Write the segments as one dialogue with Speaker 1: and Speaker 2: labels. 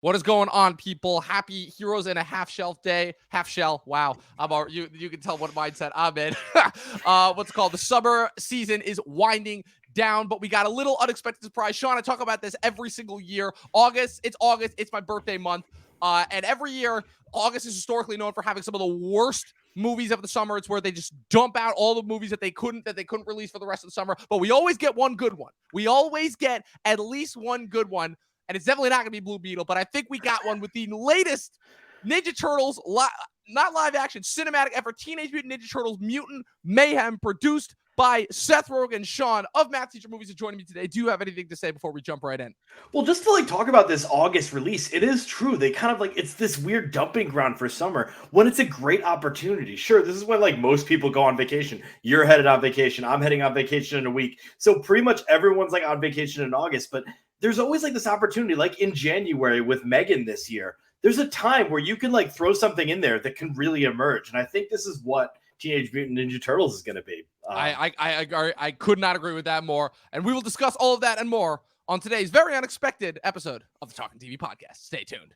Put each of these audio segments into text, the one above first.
Speaker 1: What is going on, people? Happy Heroes in a Half Shelf Day. Half shell. Wow. You can tell what mindset I'm in. What's it called? The summer season is winding down, but we got a little unexpected surprise. Sean, I talk about this every single year. August. It's my birthday month. And every year, August is historically known for having some of the worst movies of the summer. It's where they just dump out all the movies that they couldn't release for the rest of the summer. But we always get one good one. We always get at least one good one. And it's definitely not going to be Blue Beetle, but I think we got one with the latest Ninja Turtles, not live action, cinematic effort, Teenage Mutant Ninja Turtles, Mutant Mayhem, produced by Seth Rogen. Sean of Math Teacher Movies is joining me today. Do you have anything to say before we jump right in?
Speaker 2: Well, just to talk about this August release, it is true. They kind of it's this weird dumping ground for summer when it's a great opportunity. Sure, this is when most people go on vacation. You're headed on vacation. I'm heading on vacation in a week. So pretty much everyone's on vacation in August, but there's always this opportunity, in January with Megan this year. There's a time where you can throw something in there that can really emerge. And I think this is what Teenage Mutant Ninja Turtles is going to be.
Speaker 1: I could not agree with that more. And we will discuss all of that and more on today's very unexpected episode of the Talking TV podcast. Stay tuned.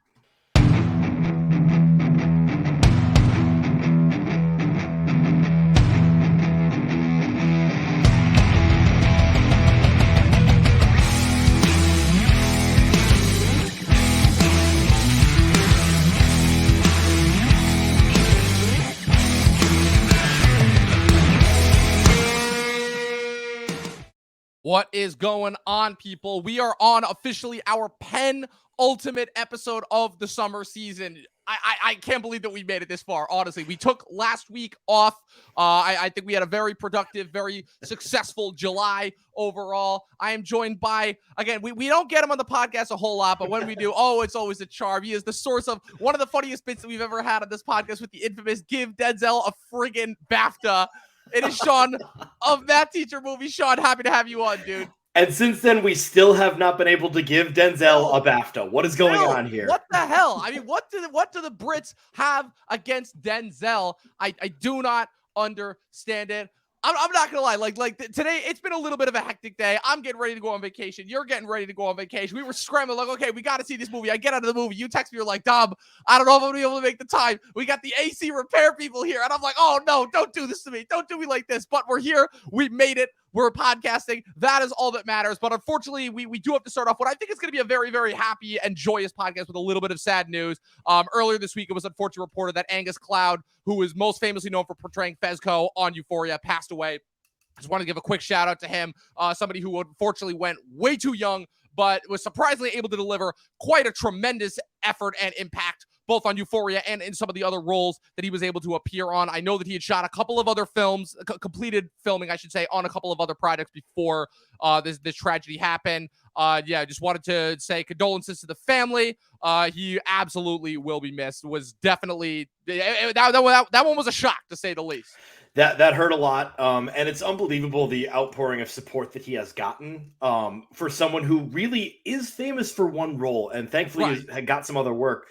Speaker 1: What is going on, people? We are on officially our penultimate episode of the summer season. I can't believe that we made it this far, honestly. We took last week off. I think we had a very productive, very successful July overall. I am joined by, again, we don't get him on the podcast a whole lot, but when we do, it's always a charm. He is the source of one of the funniest bits that we've ever had on this podcast with the infamous Give Denzel a Friggin' BAFTA. It is Sean of Math Teacher Movies. Sean, happy to have you on, dude.
Speaker 2: And since then, we still have not been able to give Denzel a BAFTA. What is going on here?
Speaker 1: What the hell? I mean, what do the Brits have against Denzel? I do not understand it. I'm not gonna lie. Today, it's been a little bit of a hectic day. I'm getting ready to go on vacation. You're getting ready to go on vacation. We were scrambling, okay, we got to see this movie. I get out of the movie. You text me, you're like, Dom, I don't know if I'm gonna be able to make the time. We got the AC repair people here, and I'm like, oh no, don't do this to me. Don't do me like this. But we're here. We made it. We're podcasting. That is all that matters. But unfortunately, we do have to start off what I think is going to be a very, very happy and joyous podcast with a little bit of sad news. Earlier this week, it was unfortunately reported that Angus Cloud, who is most famously known for portraying Fezco on Euphoria, passed away. I just want to give a quick shout out to him, somebody who unfortunately went way too young, but was surprisingly able to deliver quite a tremendous effort and impact both on Euphoria and in some of the other roles that he was able to appear on. I know that he had shot a couple of other films, completed filming, I should say, on a couple of other projects before this tragedy happened. I just wanted to say condolences to the family. He absolutely will be missed. Was definitely that one was a shock, to say the least.
Speaker 2: That hurt a lot, and it's unbelievable the outpouring of support that he has gotten for someone who really is famous for one role, and thankfully has got some other work,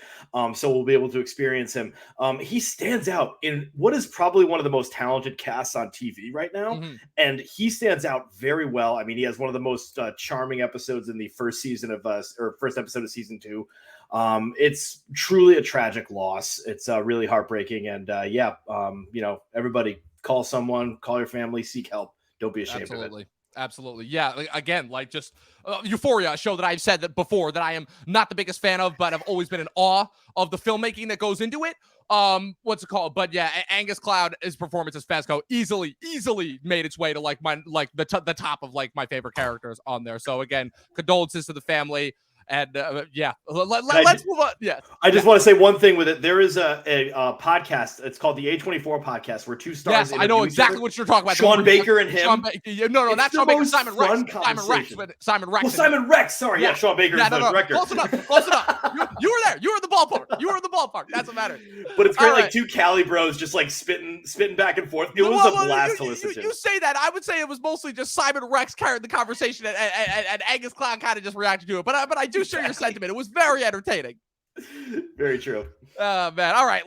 Speaker 2: so we'll be able to experience him. He stands out in what is probably one of the most talented casts on TV right now, and he stands out very well. I mean, he has one of the most charming episodes in the first episode of season 2. It's truly a tragic loss. It's really heartbreaking, and everybody. Call someone, call your family, seek help. Don't be ashamed of it.
Speaker 1: Absolutely. Yeah. Again, Euphoria, a show that I've said that before that I am not the biggest fan of, but I've always been in awe of the filmmaking that goes into it. What's it called? But yeah, Angus Cloud, his performance as Fezco easily made its way to the top of my favorite characters on there. So again, condolences to the family. And let's move on. Yeah,
Speaker 2: I just want to say one thing with it. There is a podcast. It's called the A24 podcast, where two stars.
Speaker 1: Yes, I know exactly what you're talking about.
Speaker 2: Sean Baker and him.
Speaker 1: No, not Sean Baker. Simon Rex. Simon Rex.
Speaker 2: Well, Simon Rex. Sorry, yeah, Sean Baker is the director.
Speaker 1: Close enough. You were there. You were in the ballpark. That's what matters.
Speaker 2: But it's great, two Cali bros just spitting back and forth. It was a blast to listen to.
Speaker 1: You say that. I would say it was mostly just Simon Rex carried the conversation, and Angus Cloud kind of just reacted to it. But I do share your sentiment. It was very entertaining.
Speaker 2: Very true.
Speaker 1: Man. All right.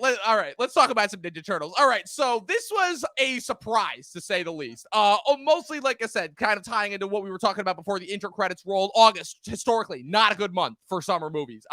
Speaker 1: Let's talk about some Ninja Turtles. All right. So this was a surprise, to say the least. Mostly, like I said, kind of tying into what we were talking about before the intro credits rolled. August, historically, not a good month for summer movies.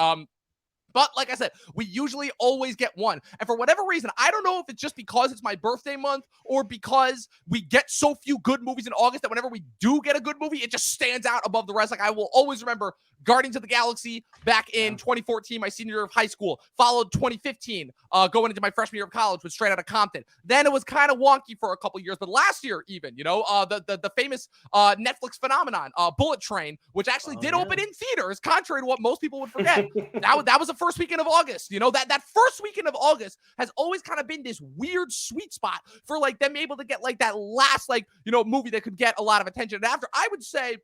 Speaker 1: But like I said, we usually always get one. And for whatever reason, I don't know if it's just because it's my birthday month or because we get so few good movies in August that whenever we do get a good movie, it just stands out above the rest. Like I will always remember Guardians of the Galaxy back in 2014, my senior year of high school, followed 2015, going into my freshman year of college with Straight Outta Compton. Then it was kind of wonky for a couple years, but last year even, the famous Netflix phenomenon, Bullet Train, which actually did open in theaters, contrary to what most people would forget. That was the first weekend of August. That first weekend of August has always kind of been this weird sweet spot for like them able to get like that last movie that could get a lot of attention. And after, I would say,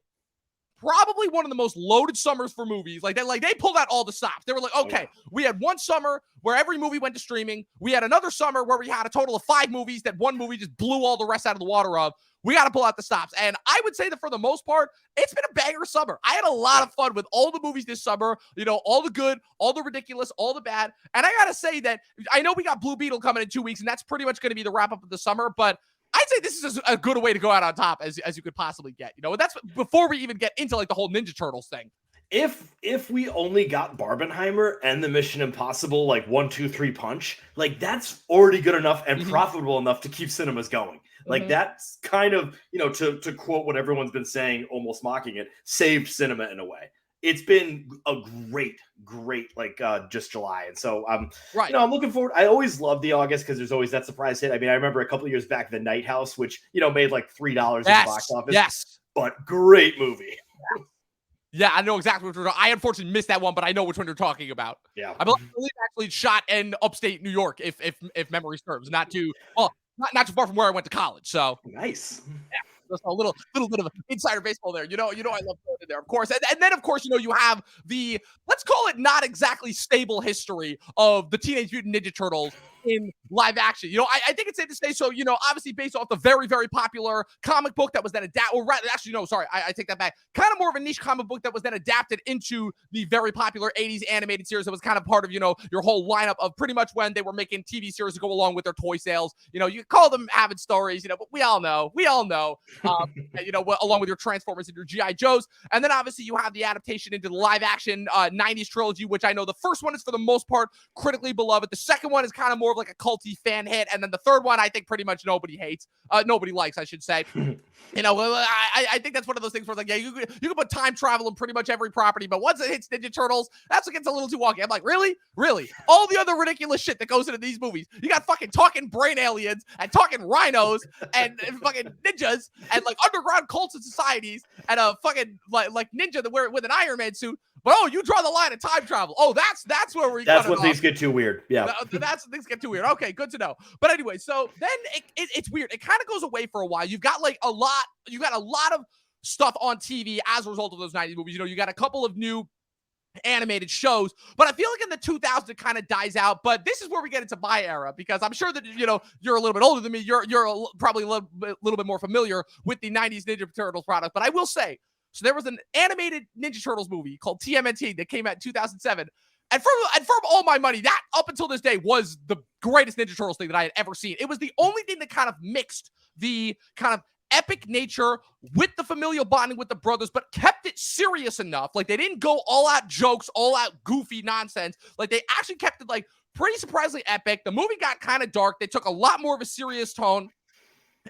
Speaker 1: probably one of the most loaded summers for movies. Like they pulled out all the stops. They were like, okay, we had one summer where every movie went to streaming. We had another summer where we had a total of 5 movies that one movie just blew all the rest out of the water of. We got to pull out the stops. And I would say that for the most part, it's been a banger summer. I had a lot of fun with all the movies this summer, all the good, all the ridiculous, all the bad. And I got to say that I know we got Blue Beetle coming in 2 weeks, and that's pretty much going to be the wrap up of the summer, but I'd say this is a good way to go out on top as you could possibly get. That's before we even get into like the whole Ninja Turtles thing.
Speaker 2: If we only got Barbenheimer and the Mission Impossible like 1, 2, 3 punch, like that's already good enough and profitable enough to keep cinemas going. Like that's kind of, to quote what everyone's been saying, almost mocking it, saved cinema in a way. It's been a great just July. And so I'm looking forward. I always love the August because there's always that surprise hit. I mean, I remember a couple of years back, The Night House, which, made like $3 at the box office.
Speaker 1: Yes.
Speaker 2: But great movie.
Speaker 1: Yeah, I know exactly what you're talking about. I unfortunately missed that one, but I know which one you're talking about.
Speaker 2: Yeah.
Speaker 1: I believe actually shot in upstate New York, if memory serves. Not too far from where I went to college. So
Speaker 2: nice.
Speaker 1: Yeah. Just a little bit of insider baseball there. I love throwing it there, of course. And then, of course, you have the, let's call it not exactly stable history of the Teenage Mutant Ninja Turtles in live action. I think it's safe to say so, obviously based off the very, very popular comic book that was then adapted, or rather, actually, no, sorry, I take that back. Kind of more of a niche comic book that was then adapted into the very popular 80s animated series that was kind of part of, your whole lineup of pretty much when they were making TV series to go along with their toy sales. You call them avid stories, but we all know, along with your Transformers and your G.I. Joes. And then obviously you have the adaptation into the live action 90s trilogy, which I know the first one is for the most part critically beloved. The second one is kind of more of like a culty fan hit. And then the third one, I think pretty much nobody hates, nobody likes, I should say. I think that's one of those things where it's like, you can put time travel in pretty much every property, but once it hits Ninja Turtles, that's what gets a little too wonky. I'm like, really? All the other ridiculous shit that goes into these movies. You got fucking talking brain aliens and talking rhinos and fucking ninjas and like underground cults and societies and a fucking like ninja that wear with an Iron Man suit. But you draw the line of time travel. That's where we.
Speaker 2: That's when things get too weird. Yeah,
Speaker 1: that's when things get too weird. Okay, good to know. But anyway, so then it's weird. It kind of goes away for a while. You've got a lot of stuff on TV as a result of those 90s movies. You got a couple of new animated shows, but I feel like in the 2000s it kind of dies out. But this is where we get into my era, because I'm sure that you're a little bit older than me. You're probably a little bit more familiar with the 90s Ninja Turtles product. But I will say, so there was an animated Ninja Turtles movie called TMNT that came out in 2007. And from all my money, that up until this day was the greatest Ninja Turtles thing that I had ever seen. It was the only thing that kind of mixed the kind of epic nature with the familial bonding with the brothers, but kept it serious enough. Like, they didn't go all out jokes, all out goofy nonsense. Like, they actually kept it like pretty surprisingly epic. The movie got kind of dark. They took a lot more of a serious tone.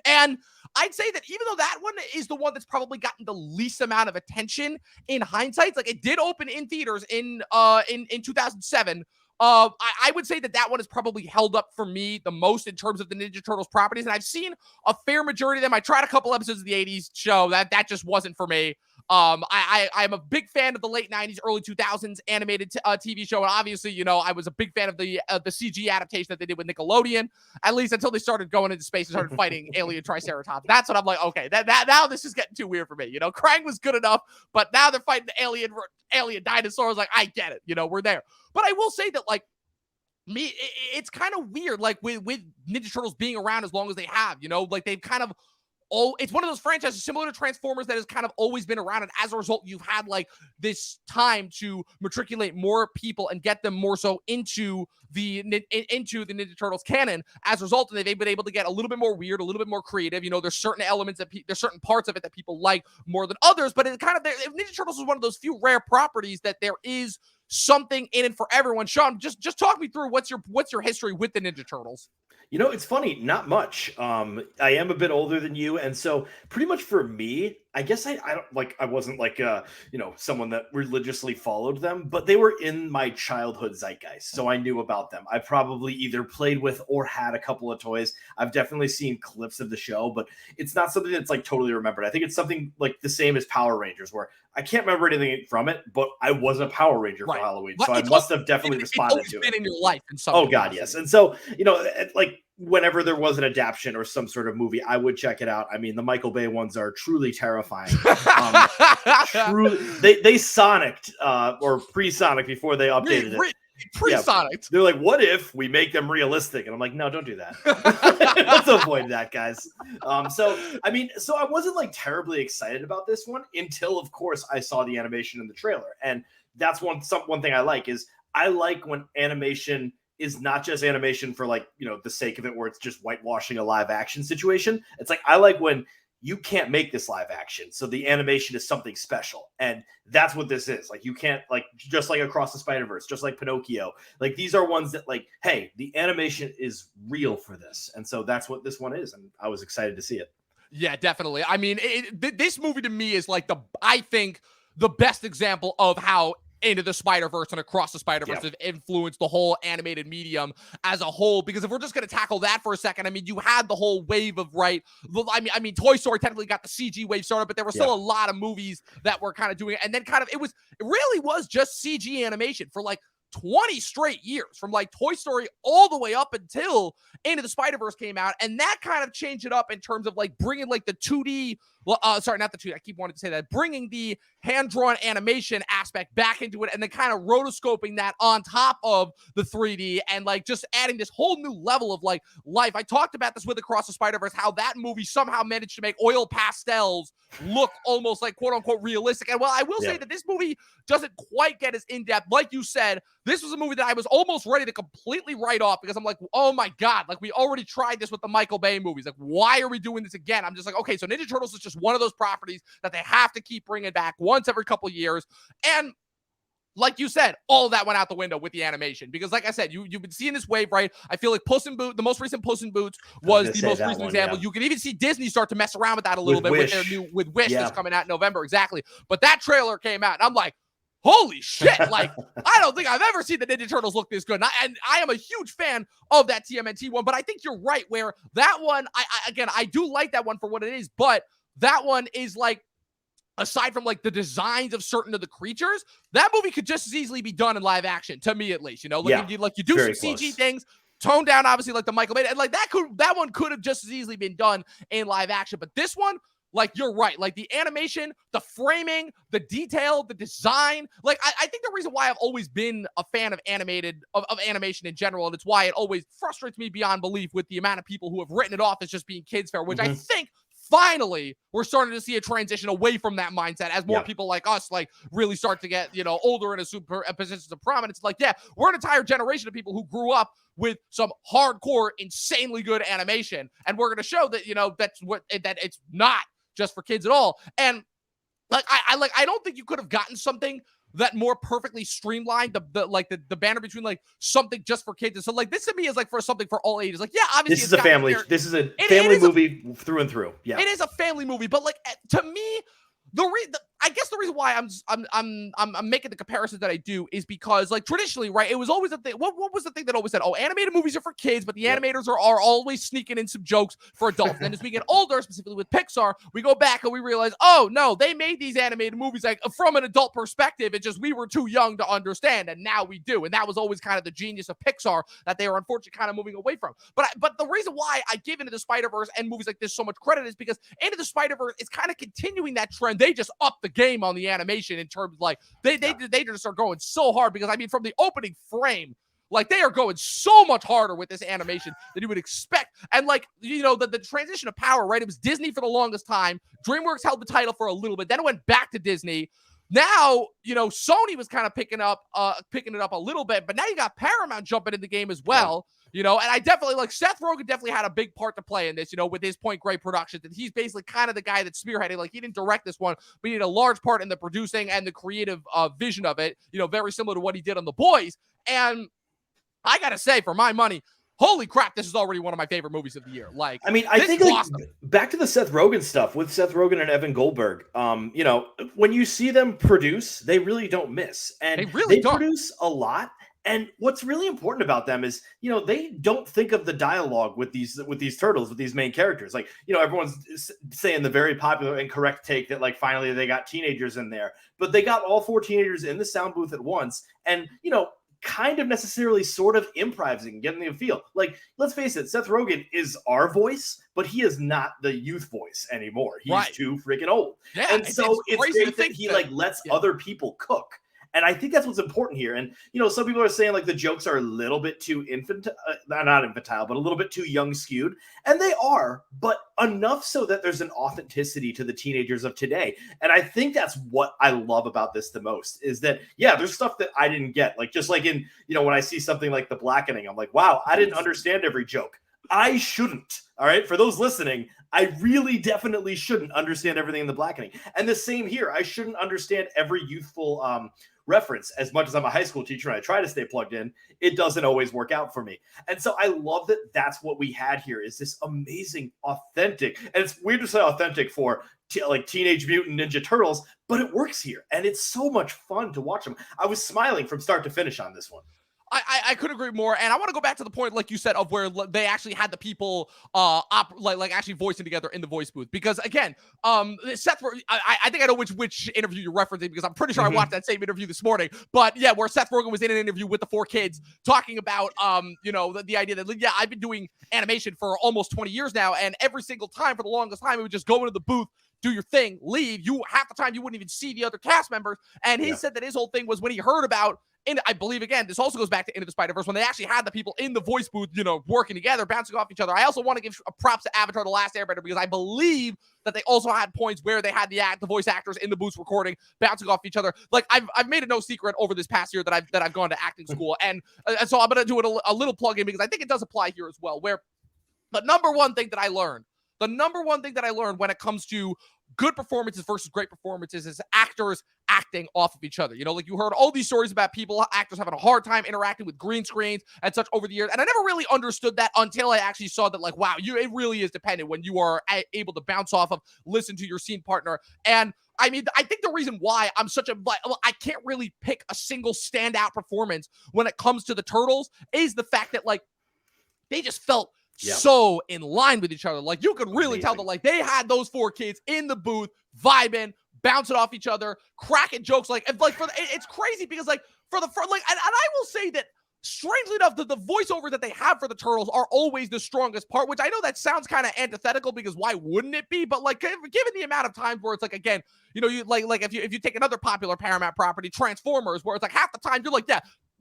Speaker 1: And I'd say that even though that one is the one that's probably gotten the least amount of attention in hindsight, like it did open in theaters in 2007. I would say that one is probably held up for me the most in terms of the Ninja Turtles properties. And I've seen a fair majority of them. I tried a couple episodes of the 80s show. That just wasn't for me. I'm a big fan of the late 90s, early 2000s animated TV show. And obviously, I was a big fan of the CG adaptation that they did with Nickelodeon, at least until they started going into space and started fighting alien Triceratops. That's when I'm like, okay, that now this is getting too weird for me. Krang was good enough, but now they're fighting the alien dinosaurs. Like, I get it. We're there. But I will say that, like, it's kind of weird, like with Ninja Turtles being around as long as they have, like they've kind of, it's one of those franchises similar to Transformers that has kind of always been around. And as a result, you've had like this time to matriculate more people and get them more so into the Ninja Turtles canon. As a result, they've been able to get a little bit more weird, a little bit more creative. There's certain elements there's certain parts of it that people like more than others, but it kind of, Ninja Turtles is one of those few rare properties that there is something in it for everyone. Sean, just talk me through what's your history with the Ninja Turtles.
Speaker 2: You know, it's funny, not much. I am a bit older than you, and so pretty much for me, I guess I don't like I wasn't like someone that religiously followed them, but they were in my childhood zeitgeist, so I knew about them. I probably either played with or had a couple of toys. I've definitely seen clips of the show, but it's not something that's like totally remembered. I think it's something like the same as Power Rangers, where I can't remember anything from it, but I was a Power Ranger for Halloween, so I must have definitely responded to it.
Speaker 1: It's been in your life in some.
Speaker 2: Oh God, yes. And so like whenever there was an adaptation or some sort of movie, I would check it out. I mean, the Michael Bay ones are truly terrifying. Truly, they sonicked or pre-sonic before they updated it.
Speaker 1: Pre-sonic.
Speaker 2: Yeah. They're like, what if we make them realistic? And I'm like, no, don't do that. Let's avoid that, guys. So I wasn't like terribly excited about this one until, of course, I saw the animation in the trailer. And that's one thing I like is I like when animation is not just animation for like, the sake of it, where it's just whitewashing a live action situation. It's like, I like when you can't make this live action, so the animation is something special. And that's what this is. Like, you can't, like, just like Across the Spiderverse, just like Pinocchio, like these are ones that like, hey, the animation is real for this. And so that's what this one is. And I was excited to see it.
Speaker 1: Yeah, definitely. I mean, this movie to me is like I think the best example of how Into the Spiderverse and Across the Spiderverse have influenced the whole animated medium as a whole. Because if we're just going to tackle that for a second, I mean, you had the whole wave of I mean, Toy Story technically got the CG wave started, but there were still a lot of movies that were kind of doing it, and then it really was just CG animation for like 20 straight years, from like Toy Story all the way up until Into the Spider-Verse came out. And that kind of changed it up in terms of like bringing like the 2D, sorry, not the 2D, I keep wanting to say that, bringing the hand-drawn animation aspect back into it, and then kind of rotoscoping that on top of the 3D, and like just adding this whole new level of like life. I talked about this with Across the Spider-Verse, how that movie somehow managed to make oil pastels look almost like quote-unquote realistic. And well, I will say that this movie doesn't quite get as in-depth. Like you said, this was a movie that I was almost ready to completely write off, because I'm like, oh my God, like we already tried this with the Michael Bay movies. Like, why are we doing this again? I'm just like, okay, so Ninja Turtles is just one of those properties that they have to keep bringing back once every couple years. And like you said, all of that went out the window with the animation, because like I said, you've been seeing this wave, right? I feel like Puss in Boots, the most recent Puss in Boots was the most recent example. You can even see Disney start to mess around with that a little bit with their with Wish that's coming out in November. Exactly. But that trailer came out and I'm like, holy shit. Like, I don't think I've ever seen the Ninja Turtles look this good. And I am a huge fan of that TMNT one, but I think you're right, where that one, I do like that one for what it is, but that one is like, aside from like the designs of certain of the creatures, that movie could just as easily be done in live action, to me at least. You do some CG things, tone down obviously like the Michael Bay, and like that one could have just as easily been done in live action. But this one, like, you're right, like the animation, the framing, the detail, the design, like I think the reason why I've always been a fan of animation in general, and it's why it always frustrates me beyond belief with the amount of people who have written it off as just being kids fair, which I think finally we're starting to see a transition away from that mindset as more people like us like really start to get older in a positions of prominence. Like, we're an entire generation of people who grew up with some hardcore insanely good animation, and we're going to show that that it's not just for kids at all. And like I don't think you could have gotten something that more perfectly streamlined the banner between like something just for kids. And so like this to me is like for something for all ages. Like, obviously this is a family
Speaker 2: movie through and through. Yeah,
Speaker 1: it is a family movie, but like to me, I guess the reason why I'm making the comparisons that I do is because, like, traditionally, right, it was always a thing. What was the thing that always said, oh, animated movies are for kids, but the animators are always sneaking in some jokes for adults. And then as we get older, specifically with Pixar, we go back and we realize, oh no, they made these animated movies like from an adult perspective. It's just we were too young to understand, and now we do. And that was always kind of the genius of Pixar that they are unfortunately kind of moving away from. But the reason why I give Into the Spider-Verse and movies like this so much credit is because Into the Spider-Verse is kind of continuing that trend. They just upped the game on the animation in terms of like they just are going so hard, because I mean from the opening frame, like they are going so much harder with this animation than you would expect. And like the transition of power, right? It was Disney for the longest time. DreamWorks held the title for a little bit, then it went back to Disney. Now, Sony was kind of picking it up a little bit, but now you got Paramount jumping in the game as well. And I definitely Seth Rogen definitely had a big part to play in this, with his Point Grey Productions. And he's basically kind of the guy that's spearheading. Like, he didn't direct this one, but he had a large part in the producing and the creative vision of it, very similar to what he did on The Boys. And I got to say, for my money, holy crap, this is already one of my favorite movies of the year. Like,
Speaker 2: I mean, I think awesome. Back to the Seth Rogen stuff with Seth Rogen and Evan Goldberg. When you see them produce, they really don't miss, and they produce a lot. And what's really important about them is, they don't think of the dialogue with these turtles, with these main characters. Like, everyone's saying the very popular and correct take that, like, finally they got teenagers in there, but they got all 4 teenagers in the sound booth at once, and kind of necessarily sort of improvising, getting the feel. Like, let's face it, Seth Rogen is our voice, but he is not the youth voice anymore. He's too freaking old. Yeah, and so it's great that he lets other people cook. And I think that's what's important here. And, some people are saying, like, the jokes are a little bit too not infantile, but a little bit too young skewed. And they are, but enough so that there's an authenticity to the teenagers of today. And I think that's what I love about this the most, is that, there's stuff that I didn't get. Like, just like in, when I see something like The Blackening, I'm like, wow, I didn't understand every joke. I shouldn't. All right. For those listening, I really definitely shouldn't understand everything in The Blackening. And the same here. I shouldn't understand every youthful reference. As much as I'm a high school teacher and I try to stay plugged in, it doesn't always work out for me. And so I love that that's what we had here, is this amazing, authentic, and it's weird to say authentic for Teenage Mutant Ninja Turtles, but it works here. And it's so much fun to watch them. I was smiling from start to finish on this one.
Speaker 1: I couldn't agree more, and I want to go back to the point, like you said, of where they actually had the people actually voicing together in the voice booth. Because again, Seth, I think I know which interview you're referencing, because I'm pretty sure I watched that same interview this morning. But yeah, where Seth Rogen was in an interview with the 4 kids talking about the idea that I've been doing animation for almost 20 years now, and every single time for the longest time, it would just go into the booth, do your thing, leave. Half the time you wouldn't even see the other cast members. And he said that his whole thing was when he heard about. And I believe, again, this also goes back to Into the Spiderverse, when they actually had the people in the voice booth, working together, bouncing off each other. I also want to give props to Avatar: The Last Airbender, because I believe that they also had points where they had the voice actors in the booths recording, bouncing off each other. Like, I've made it no secret over this past year that I've gone to acting school, and so I'm going to do it a little plug in, because I think it does apply here as well. Where the number one thing that I learned when it comes to good performances versus great performances is actors acting off of each other. Like, you heard all these stories about actors having a hard time interacting with green screens and such over the years. And I never really understood that until I actually saw that, like, wow, it really is dependent when you are able to bounce off of, listen to your scene partner. And I mean, I think the reason why I'm I can't really pick a single standout performance when it comes to the Turtles is the fact that, like, they just felt so in line with each other. Like, you could really tell that, like, they had those 4 kids in the booth vibing, bouncing off each other, cracking jokes. It's crazy, because and I will say that, strangely enough, the voiceover that they have for the Turtles are always the strongest part, which I know that sounds kind of antithetical, because why wouldn't it be? But, like, given the amount of times where it's like, again, you if you take another popular Paramount property, Transformers, where it's like half the time you're like, yeah,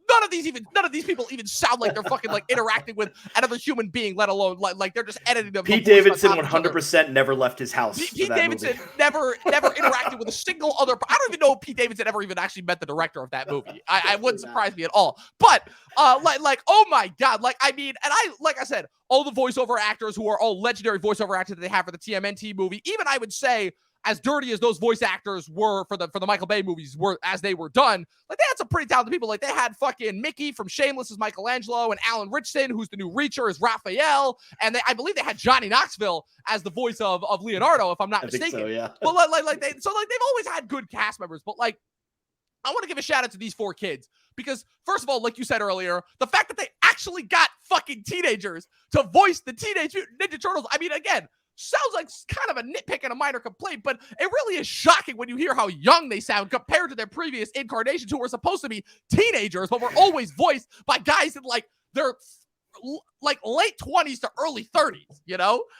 Speaker 1: none of these people even sound like they're fucking like interacting with another human being, let alone like they're just editing them.
Speaker 2: Pete Davidson 100% never left his house.
Speaker 1: Pete Davidson never interacted with a single other. I don't even know if Pete Davidson ever even actually met the director of that movie. I wouldn't surprise me at all. But oh my god, like I said, all the voiceover actors who are all legendary voiceover actors that they have for the TMNT movie, even I would say, as dirty as those voice actors were for the Michael Bay movies were as they were done, like, they had some pretty talented people. Like, they had fucking Mickey from Shameless as Michelangelo, and Alan Ritchson, who's the new Reacher, as Raphael, and I believe they had Johnny Knoxville as the voice of Leonardo, if I'm not mistaken.
Speaker 2: Think so, yeah.
Speaker 1: But they've always had good cast members. But, like, I want to give a shout out to these 4 kids, because first of all, like you said earlier, the fact that they actually got fucking teenagers to voice the Teenage Mutant Ninja Turtles. I mean, again, sounds like kind of a nitpick and a minor complaint, but it really is shocking when you hear how young they sound compared to their previous incarnations, who were supposed to be teenagers, but were always voiced by guys in like their like late 20s to early 30s,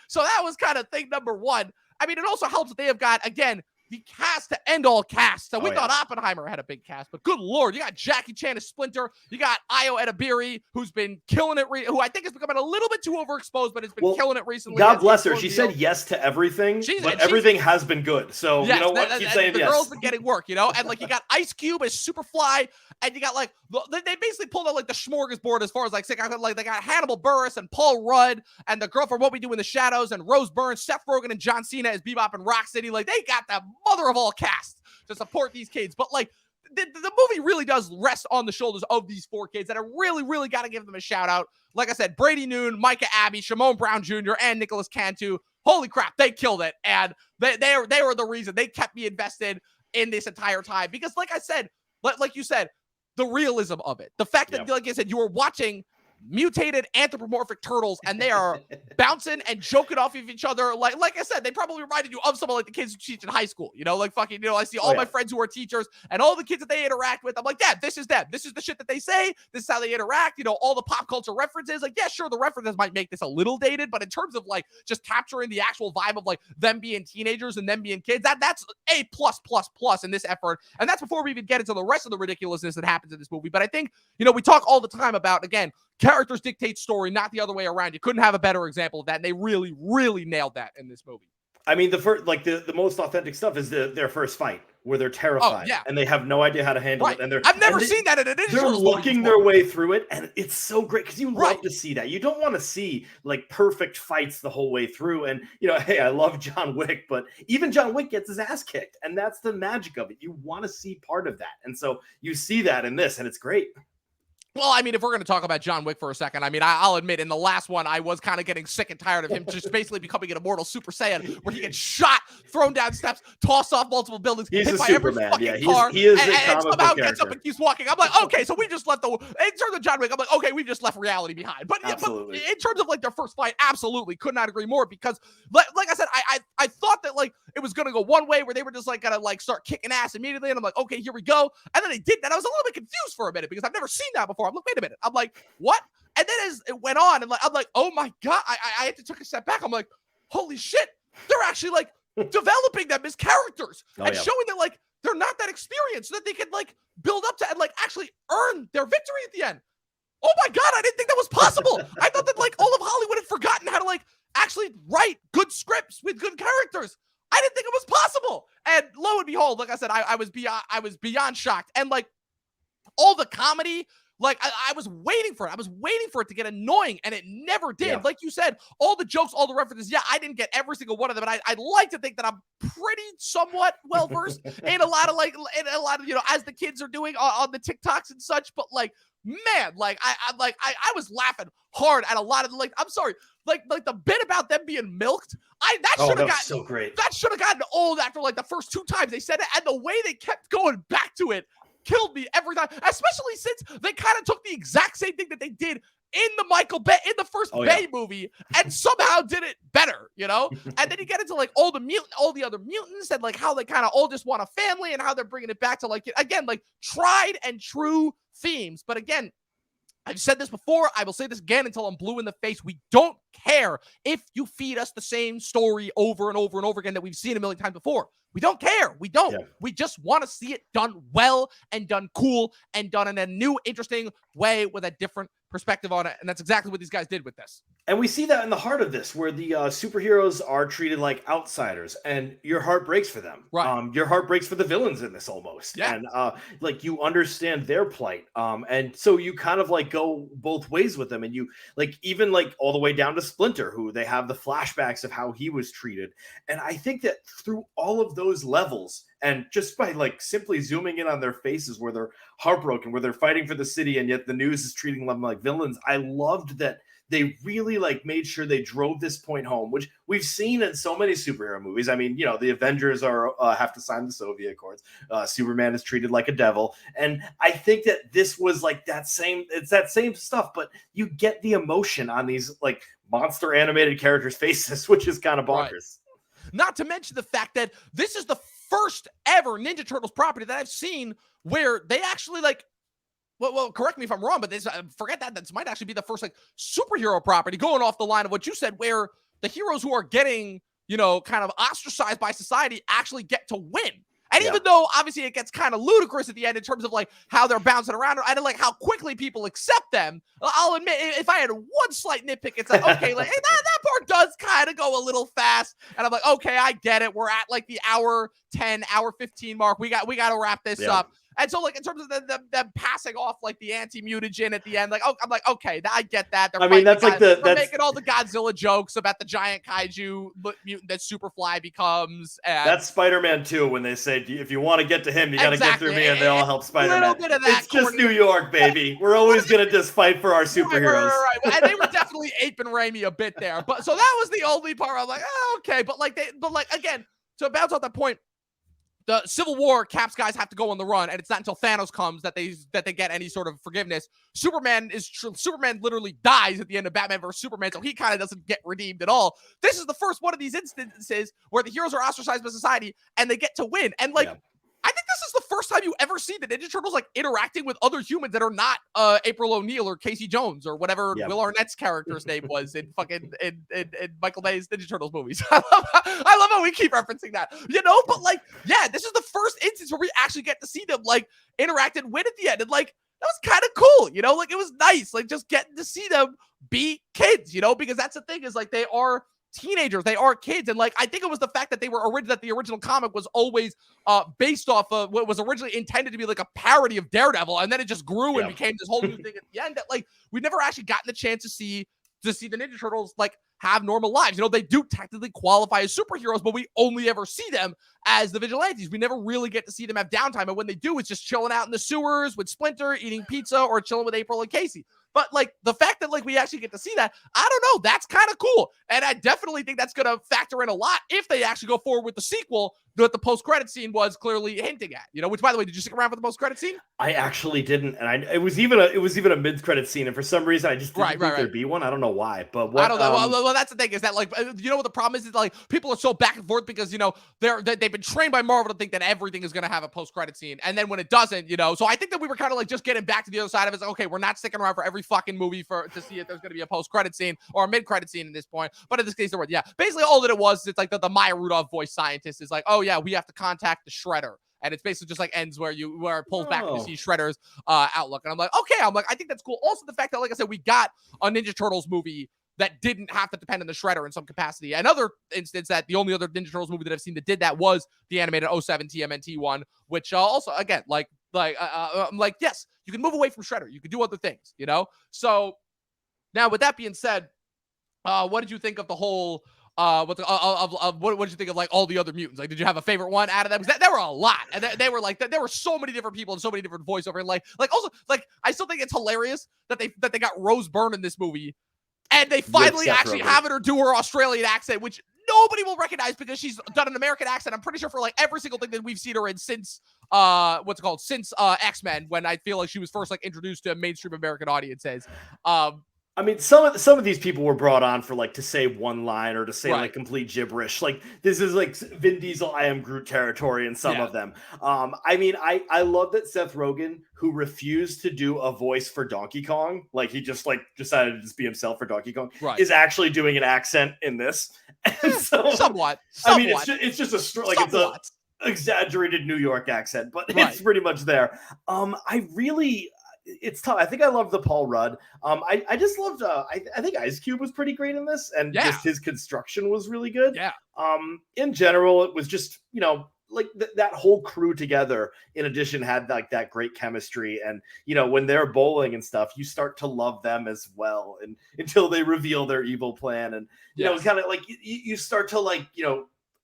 Speaker 1: So that was kind of thing number one. I mean, it also helps that they have got, again, the cast to end all casts. So we
Speaker 2: Oh,
Speaker 1: thought
Speaker 2: yeah.
Speaker 1: Oppenheimer had a big cast, but good Lord, you got Jackie Chan as Splinter. You got Ayo Edebiri, who's been killing it, who I think is becoming a little bit too overexposed, but has been killing it recently.
Speaker 2: God bless her. She said yes to everything, but everything has been good. So,
Speaker 1: yes,
Speaker 2: you know what? Keep saying
Speaker 1: the
Speaker 2: yes.
Speaker 1: girl's been getting work, you know? And, like, you got Ice Cube as Superfly, and you got, like, they basically pulled out, like, the smorgasbord as far as, like, they got Hannibal Buress and Paul Rudd and the girl from What We Do in the Shadows and Rose Byrne, Seth Rogen and John Cena as Bebop and Rocksteady. Like, they got the mother of all casts to support these kids. But, like, the movie really does rest on the shoulders of these 4 kids that I really, really got to give them a shout out. Like I said, Brady Noon, Micah Abbey, Shimon Brown Jr., and Nicholas Cantu. Holy crap, they killed it. And they were the reason they kept me invested in this entire time. Because like I said, like you said, the realism of it. The fact that, like I said, you were watching mutated anthropomorphic turtles and they are bouncing and joking off of each other. Like I said, they probably reminded you of some of like the kids who teach in high school, you know, like fucking, you know, I see all my friends who are teachers and all the kids that they interact with. I'm like, yeah, this is them. This is the shit that they say. This is how they interact. You know, all the pop culture references. Like, yeah, sure, the references might make this a little dated, but in terms of like just capturing the actual vibe of like them being teenagers and them being kids, that's a plus in this effort. And that's before we even get into the rest of the ridiculousness that happens in this movie. But I think, you know, we talk all the time about, again, characters dictate story, not the other way around. You couldn't have a better example of that, and they really, really nailed that in this movie.
Speaker 2: I mean, the first, like the most authentic stuff is their first fight, where they're terrified and they have no idea how to handle it. And
Speaker 1: I've never seen that in an
Speaker 2: They're looking their way through it, and it's so great because you love to see that. You don't want to see like perfect fights the whole way through. And you know, hey, I love John Wick, but even John Wick gets his ass kicked, and that's the magic of it. You want to see part of that, and so you see that in this, and it's great.
Speaker 1: Well, I mean, if we're going to talk about John Wick for a second, I mean, I'll admit in the last one, I was kind of getting sick and tired of him just basically becoming an immortal Super Saiyan where he gets shot, thrown down steps, tossed off multiple buildings,
Speaker 2: hit
Speaker 1: by
Speaker 2: Superman.
Speaker 1: every fucking
Speaker 2: Yeah,
Speaker 1: car,
Speaker 2: he is
Speaker 1: and somehow gets up and keeps walking. I'm like, okay, so we just left in terms of John Wick, I'm like, okay, we've just left reality behind. But, but in terms of like their first fight, absolutely could not agree more because like I said, I thought that like it was going to go one way where they were just like going to like start kicking ass immediately. And I'm like, okay, here we go. And then they did that. I was a little bit confused for a minute because I've never seen that before. I'm like, wait a minute. I'm like, what? And then as it went on, and like I'm like, oh my God, I had to take a step back. I'm like, holy shit, they're actually like developing them as characters and showing that like they're not that experienced so that they can like build up to and like actually earn their victory at the end. Oh my God, I didn't think that was possible. I thought that like all of Hollywood had forgotten how to like actually write good scripts with good characters. I didn't think it was possible. And lo and behold, like I said, I was beyond shocked. And like all the comedy, like I was waiting for it. I was waiting for it to get annoying, and it never did. Yeah. Like you said, all the jokes, all the references. Yeah, I didn't get every single one of them, but I'd like to think that I'm pretty somewhat well versed in a lot of you know, as the kids are doing on the TikToks and such. But like, man, like I was laughing hard at a lot of like. I'm sorry, like the bit about them being milked. That should have gotten
Speaker 2: so great.
Speaker 1: That should have gotten old after like the first 2 times they said it, and the way they kept going back to it killed me every time, especially since they kind of took the exact same thing that they did in the Michael Bay, in the first Bay movie, and somehow did it better, you know? And then you get into like all the other mutants and like how they kind of all just want a family and how they're bringing it back to like, again, like tried and true themes. But again, I've said this before, I will say this again until I'm blue in the face. We don't care if you feed us the same story over and over and over again that we've seen a million times before. We don't care. We don't. Yeah. We just want to see it done well and done cool and done in a new, interesting way with a different perspective on it. And that's exactly what these guys did with this.
Speaker 2: And we see that in the heart of this, where the superheroes are treated like outsiders, and your heart breaks for them.
Speaker 1: Right.
Speaker 2: Your heart breaks for the villains in this almost.
Speaker 1: Yeah.
Speaker 2: And like you understand their plight. And so you kind of like go both ways with them. And you like even like all the way down to Splinter, who they have the flashbacks of how he was treated. And I think that through all of those levels, and just by like simply zooming in on their faces where they're heartbroken, where they're fighting for the city, and yet the news is treating them like villains. I loved that they really like made sure they drove this point home, which we've seen in so many superhero movies. I mean, you know, the Avengers are have to sign the Soviet Accords. Superman is treated like a devil. And I think that this was like it's that same stuff, but you get the emotion on these like monster animated characters' faces, which is kind of bonkers.
Speaker 1: Right. Not to mention the fact that this is the first ever Ninja Turtles property that I've seen where they actually like, well, correct me if I'm wrong, but this, forget that. This might actually be the first like superhero property going off the line of what you said, where the heroes who are getting kind of ostracized by society actually get to win. And even though obviously it gets kind of ludicrous at the end in terms of like how they're bouncing around and like how quickly people accept them, I'll admit if I had one slight nitpick, it's like, okay, like hey, that part does kind of go a little fast. And I'm like, okay, I get it. We're at like the hour 10, hour 15 mark. We got to wrap this up. And so, like, in terms of them passing off, like, the anti-mutagen at the end, like, I'm like, okay, I get that.
Speaker 2: That's like
Speaker 1: they're making all the Godzilla jokes about the giant kaiju mutant that Superfly becomes. And
Speaker 2: that's Spider-Man 2 when they say, if you want to get to him, you got to get through me, and they all help Spider-Man.
Speaker 1: A little bit of that.
Speaker 2: It's just New York, baby. We're always going to just fight for our superheroes.
Speaker 1: Right. And they were definitely aping Raimi a bit there. But so that was the only part I was like, oh, okay. But again, to bounce off that point, the Civil War, Cap's guys have to go on the run, and it's not until Thanos comes that they get any sort of forgiveness. Superman literally dies at the end of Batman vs Superman, so he kind of doesn't get redeemed at all. This is the first one of these instances where the heroes are ostracized by society and they get to win. And I think this is the first time you ever see the Ninja Turtles like interacting with other humans that are not April O'Neil or Casey Jones or whatever Will Arnett's character's name was in fucking in Michael Bay's Ninja Turtles movies. I love how we keep referencing that, But like, this is the first instance where we actually get to see them like interact and win at the end, and like that was kind of cool, Like it was nice, like just getting to see them be kids, because that's the thing is like they are teenagers, they are kids, and like I think it was the fact that that the original comic was always based off of what was originally intended to be like a parody of Daredevil, and then it just grew and became this whole new thing at the end that like we've never actually gotten the chance to see the Ninja Turtles like have normal lives. They do technically qualify as superheroes, but we only ever see them as the vigilantes. We never really get to see them have downtime, and when they do, it's just chilling out in the sewers with Splinter, eating pizza, or chilling with April and Casey. But like the fact that like we actually get to see that, I don't know, that's kind of cool. And I definitely think that's going to factor in a lot if they actually go forward with the sequel that the post-credit scene was clearly hinting at. Which by the way, did you stick around for the post-credit scene?
Speaker 2: I actually didn't, and it was even a mid-credit scene, and for some reason I just didn't think there'd be one. I don't know why, but what,
Speaker 1: I don't know. Well, that's the thing is that like what the problem is like people are so back and forth because they've been trained by Marvel to think that everything is going to have a post-credit scene, and then when it doesn't, so I think that we were kind of like just getting back to the other side of it. Like, okay, we're not sticking around for every fucking movie to see if there's going to be a post-credit scene or a mid-credit scene at this point. But in this case, there were basically all that it was. It's like the Maya Rudolph voice scientist is like, oh yeah, we have to contact the Shredder. And it's basically just like ends where it pulls back and you see Shredder's outlook. And I'm like, okay, I think that's cool. Also, the fact that, like I said, we got a Ninja Turtles movie that didn't have to depend on the Shredder in some capacity. Another instance that the only other Ninja Turtles movie that I've seen that did that was the animated 07 TMNT one, which also, again, I'm like, yes, you can move away from Shredder. You can do other things, So now with that being said, what did you think of the whole what did you think of like all the other mutants? Like, did you have a favorite one out of them? Because there were a lot, and they were like there were so many different people and so many different voiceover. And like also like I still think it's hilarious that they got Rose Byrne in this movie, and they finally actually having her do her Australian accent, which nobody will recognize because she's done an American accent. I'm pretty sure for like every single thing that we've seen her in since since X-Men, when I feel like she was first like introduced to mainstream American audiences.
Speaker 2: I mean, some of these people were brought on for like to say one line or to say like complete gibberish. Like this is like Vin Diesel, I am Groot territory in some of them. I mean, I love that Seth Rogen, who refused to do a voice for Donkey Kong, like he just like decided to just be himself for Donkey Kong, is actually doing an accent in this. And so,
Speaker 1: somewhat.
Speaker 2: I mean, it's just a like it's a exaggerated New York accent, but it's pretty much there. It's tough. I think I loved the Paul Rudd. I just loved. I think Ice Cube was pretty great in this, and just his construction was really good.
Speaker 1: Yeah.
Speaker 2: In general, it was just like that whole crew together. In addition, had like that great chemistry, and when they're bowling and stuff, you start to love them as well, and until they reveal their evil plan, and it's kind of like you start to like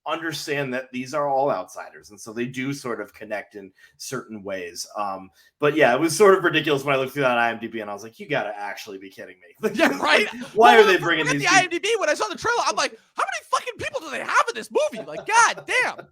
Speaker 2: understand that these are all outsiders, and so they do sort of connect in certain ways. But yeah, it was sort of ridiculous when I looked through that IMDb and I was like, you gotta actually be kidding me.
Speaker 1: Yeah, right.
Speaker 2: Why are they bringing these
Speaker 1: the IMDb when I saw the trailer? I'm like, how many fucking people do they have in this movie? Like, god damn.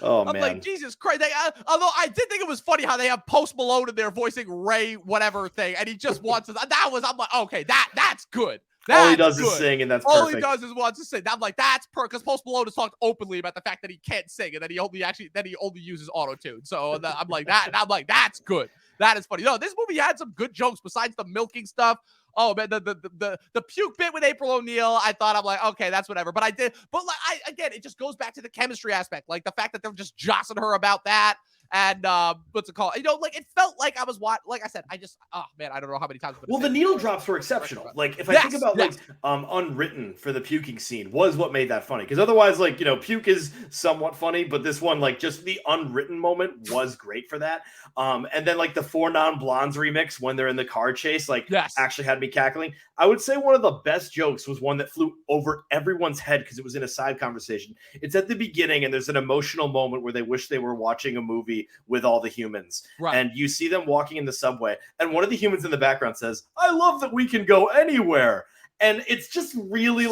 Speaker 2: Oh,
Speaker 1: I'm like, Jesus Christ. Although I did think it was funny how they have Post Malone in there voicing Ray whatever thing, and he just wants to. I'm like, okay, that's good.
Speaker 2: All he does is sing, and that's
Speaker 1: all
Speaker 2: perfect.
Speaker 1: All he does is wants to sing. I'm like, that's because Post Malone has talked openly about the fact that he can't sing and that he only uses auto tune. So I'm like that, and I'm like, that's good. That is funny. No, this movie had some good jokes besides the milking stuff. Oh man, the puke bit with April O'Neil, I thought, I'm like, okay, that's whatever. But again, it just goes back to the chemistry aspect, like the fact that they're just jostling her about that. And what's it called? Like it felt like I was like I said, oh man, I don't know how many times.
Speaker 2: Well, the needle drops were exceptional. Like if I think about Unwritten for the puking scene was what made that funny. Because otherwise, puke is somewhat funny, but this one, just the Unwritten moment was great for that. And then the 4 Non-Blondes remix when they're in the car chase, actually had me cackling. I would say one of the best jokes was one that flew over everyone's head because it was in a side conversation. It's at the beginning, and there's an emotional moment where they wish they were watching a movie with all the humans.
Speaker 1: Right.
Speaker 2: And you see them walking in the subway, and one of the humans in the background says, "I love that we can go anywhere." And it's just really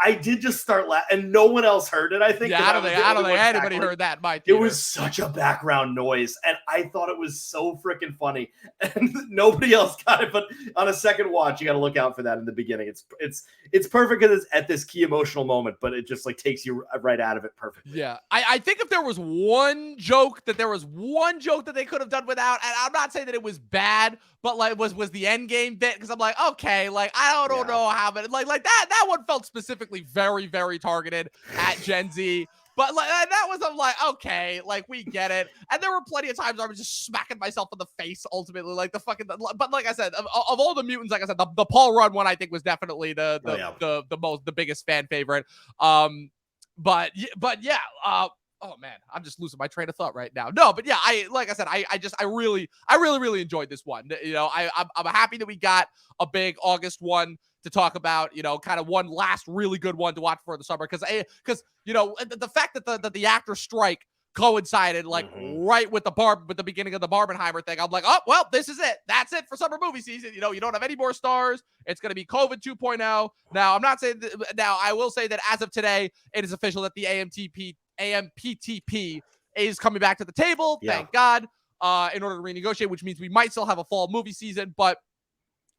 Speaker 2: I did just start laughing, and no one else heard it. I think.
Speaker 1: Yeah, I don't think anybody heard that in my theater.
Speaker 2: It was such a background noise, and I thought it was so freaking funny, and nobody else got it. But on a second watch, you got to look out for that in the beginning. It's perfect because it's at this key emotional moment, but it just takes you right out of it perfectly.
Speaker 1: Yeah, I think if there was one joke that they could have done without, and I'm not saying that it was bad, but was the end game bit, because I'm like, okay, I don't know how, but that one felt specifically very, very targeted at Gen Z. But that was, I'm like, okay, we get it. And there were plenty of times I was just smacking myself in the face ultimately, but like I said, of all the mutants, like I said, the Paul Rudd one I think was definitely the biggest fan favorite. But yeah, oh man, I'm just losing my train of thought right now. No, but yeah, I really enjoyed this one. I'm happy that we got a big August one to talk about, kind of one last really good one to watch for the summer. Because the fact that the actor strike coincided right with the beginning of the Barbenheimer thing. I'm like, oh, well, this is it. That's it for summer movie season. You don't have any more stars. It's going to be COVID 2.0. Now, I'm not saying now I will say that as of today, it is official that the AMPTP is coming back to the table. Yeah. Thank God, in order to renegotiate, which means we might still have a fall movie season. But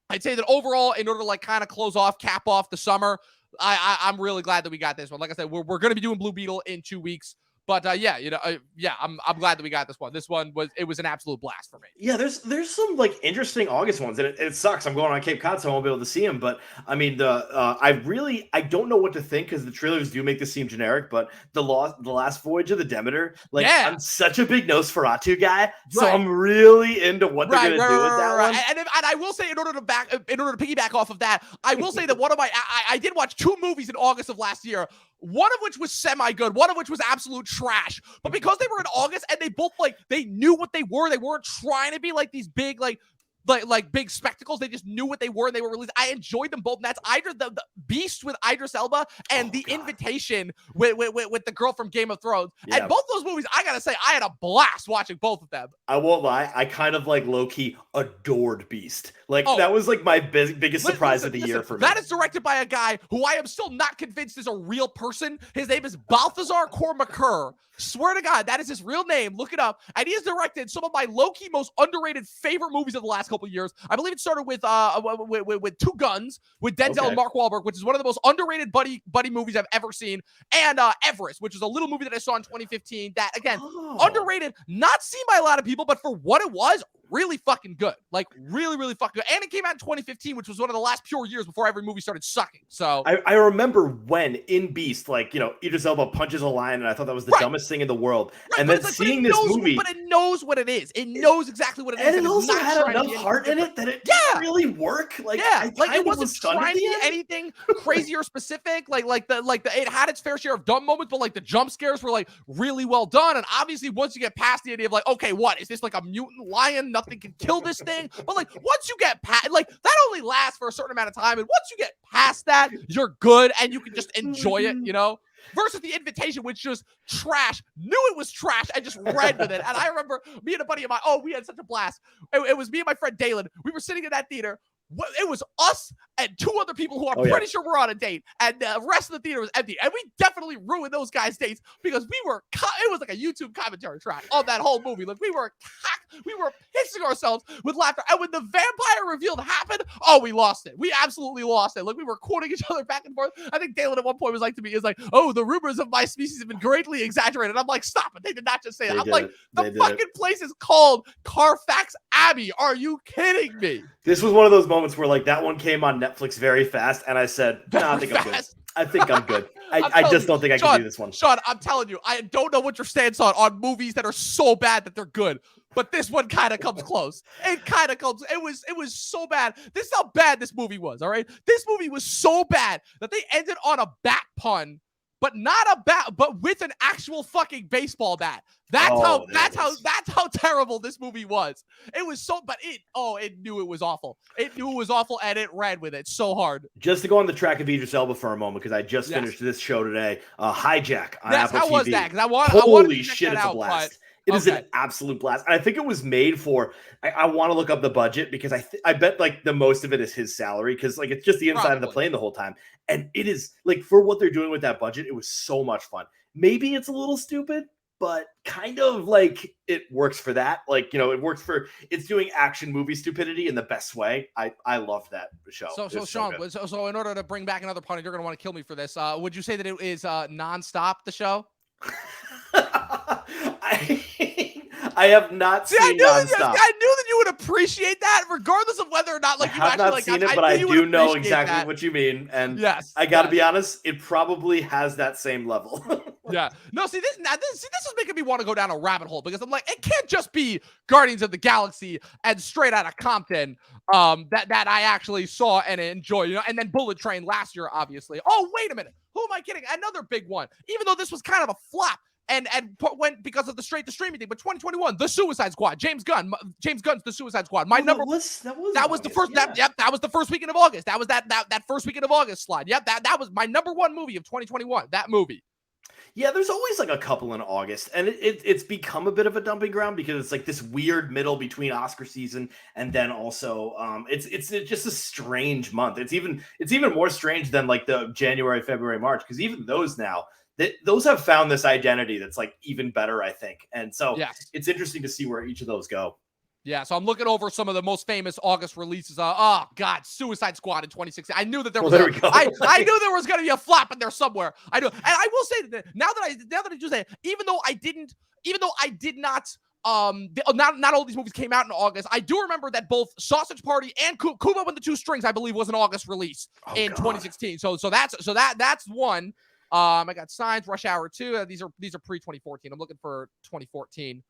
Speaker 1: I'd say that overall, in order to kind of cap off the summer, I'm really glad that we got this one. Like I said, we're going to be doing Blue Beetle in 2 weeks. But I'm glad that we got this one. This one was an absolute blast for me.
Speaker 2: Yeah, there's some interesting August ones, and it sucks. I'm going on Cape Cod, so I won't be able to see them. But I mean, I don't know what to think because the trailers do make this seem generic. But the last voyage of the Demeter, I'm such a big Nosferatu guy, so I'm really into what they're gonna do with that one.
Speaker 1: And I will say, in order to piggyback off of that, I will say that one of my I did watch 2 movies in August of last year. One of which was semi-good, one of which was absolute trash. But because they were in August and they both they knew what they were. They weren't trying to be these big big spectacles. They just knew what they were and they were released. I enjoyed them both. And that's either the Beast with Idris Elba and The Invitation with the girl from Game of Thrones. Yeah. And both those movies, I gotta say, I had a blast watching both of them.
Speaker 2: I won't lie, I kind of low-key adored Beast. That was my biggest surprise of the year for me.
Speaker 1: That is directed by a guy who I am still not convinced is a real person. His name is Balthazar Kormacur. Swear to God, that is his real name. Look it up. And he has directed some of my low-key most underrated favorite movies of the last couple of years. I believe it started with Two Guns with Denzel and Mark Wahlberg, which is one of the most underrated buddy movies I've ever seen, and Everest, which is a little movie that I saw in 2015 that, again, underrated, not seen by a lot of people, but for what it was, really fucking good. Really, really fucking good. And it came out in 2015, which was one of the last pure years before every movie started sucking. So
Speaker 2: I remember when in Beast, Idris Elba punches a lion, and I thought that was the dumbest thing in the world. Right, and then seeing this movie,
Speaker 1: but it knows what it is. It knows exactly what it is.
Speaker 2: And it also had enough heart in it that it didn't really work.
Speaker 1: It wasn't trying to be anything crazy or specific. It had its fair share of dumb moments, but the jump scares were really well done. And obviously, once you get past the idea of okay, what is this, a mutant lion? Nothing can kill this thing. But once you get past, that only lasts for a certain amount of time. And once you get past that, you're good and you can just enjoy it, Versus The Invitation, which just trash, knew it was trash and just ran with it. And I remember me and a buddy of mine, we had such a blast. It was me and my friend Dalen. We were sitting in that theater. It was us and two other people who I'm pretty sure were on a date, and the rest of the theater was empty. And we definitely ruined those guys' dates because it was like a YouTube commentary track on that whole movie. Like we were pissing ourselves with laughter. And when the vampire reveal happened, oh, we lost it. We absolutely lost it. Like we were quoting each other back and forth. I think Dalen at one point was like to me, oh, the rumors of my species have been greatly exaggerated. I'm like, stop it. They did not just say that. I'm like, the fucking place is called Carfax Abbey. Are you kidding me?
Speaker 2: This was one of those moments where like that one came on Netflix very fast, and I said, "No, I think I'm good. I think I'm good. I just don't think I can do this one."
Speaker 1: Sean, I'm telling you, I don't know what your stance on movies that are so bad that they're good, but this one kind of comes close. It kind of comes. It was so bad. This is how bad this movie was. All right, this movie was so bad that they ended on a bat pun. But not a bat, but with an actual fucking baseball bat. That's how terrible this movie was. It was so, but it knew it was awful. It knew it was awful, and it ran with it so hard.
Speaker 2: Just to go on the track of Idris Elba for a moment, because I just finished this show today. Hijack on Apple TV.
Speaker 1: How was that? Because
Speaker 2: Holy shit, it's a blast. It is an absolute blast. And I think it was made for, I want to look up the budget because I bet like the most of it is his salary because like it's just the inside of the plane the whole time. And it is like for what they're doing with that budget, it was so much fun. Maybe it's a little stupid, but kind of like it works for that. Like, you know, it works for, it's doing action movie stupidity in the best way. I love that show.
Speaker 1: So Sean, so in order to bring back another pun, you're going to want to kill me for this. Would you say that it is nonstop, the show?
Speaker 2: I have not seen Nonstop.
Speaker 1: I knew that you would appreciate that, regardless of whether or not like you
Speaker 2: actually
Speaker 1: not
Speaker 2: like. Seen it, but I do know exactly what you mean. And I got to be honest, it probably has that same level.
Speaker 1: Yeah. No, this is making me want to go down a rabbit hole because I'm like, it can't just be Guardians of the Galaxy and Straight Outta Compton that I actually saw and enjoy, you know, and then Bullet Train last year, obviously. Oh, wait a minute. Who am I kidding? Another big one. Even though this was kind of a flop. And went because of the straight to streaming thing, but 2021, The Suicide Squad, James Gunn's The Suicide Squad. My number that was the first. Yeah. That was the first weekend of August. That was that first weekend of August slide. Yep, that was my number one movie of 2021. That movie.
Speaker 2: Yeah, there's always like a couple in August, and it's become a bit of a dumping ground because it's like this weird middle between Oscar season and then also it's just a strange month. It's even more strange than like the January, February, March because even those now. Those have found this identity that's like even better, I think. And so it's interesting to see where each of those go.
Speaker 1: Yeah, so I'm looking over some of the most famous August releases. Oh God, Suicide Squad in 2016. I knew that there was. I knew there was going to be a flop in there somewhere. I knew, and I will say that now that I do say, even though I did not. Not all these movies came out in August. I do remember that both Sausage Party and Kubo and the Two Strings, I believe, was an August release in 2016. So that's one. I got Signs, Rush Hour 2. These are pre-2014. I'm looking for 2014.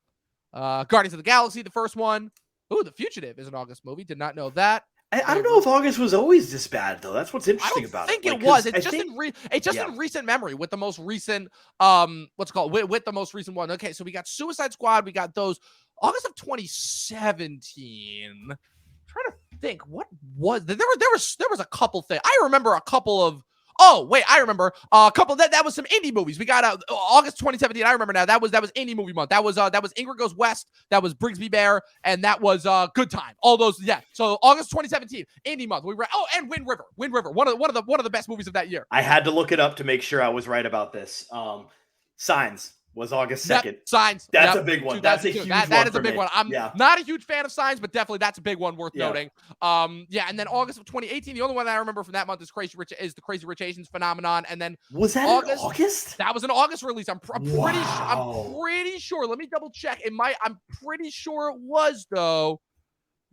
Speaker 1: Guardians of the Galaxy, the first one. Ooh, The Fugitive is an August movie. Did not know that.
Speaker 2: I don't know if August was always this bad though. That's what's interesting about it.
Speaker 1: I think it was. It's just in recent memory with the most recent with the most recent one. Okay, so we got Suicide Squad. We got those August of 2017. I'm trying to think what was there was a couple things. I remember a couple of. Oh, wait, I remember a couple that was some indie movies. We got August 2017. I remember now. That was indie movie month. That was Ingrid Goes West. That was Brigsby Bear, and that was Good Time. All those, yeah. So August 2017, indie month. We were and Wind River. One of the best movies of that year.
Speaker 2: I had to look it up to make sure I was right about this. Signs was August 2nd.
Speaker 1: Yep. Signs.
Speaker 2: That's a big one. That's a huge one.
Speaker 1: That is a big one. I'm not a huge fan of Signs, but definitely that's a big one worth noting. And then August of 2018, the only one that I remember from that month is the Crazy Rich Asians phenomenon. And then
Speaker 2: was that in August?
Speaker 1: That was an August release. I'm pretty sure. Let me double check. I'm pretty sure it was though.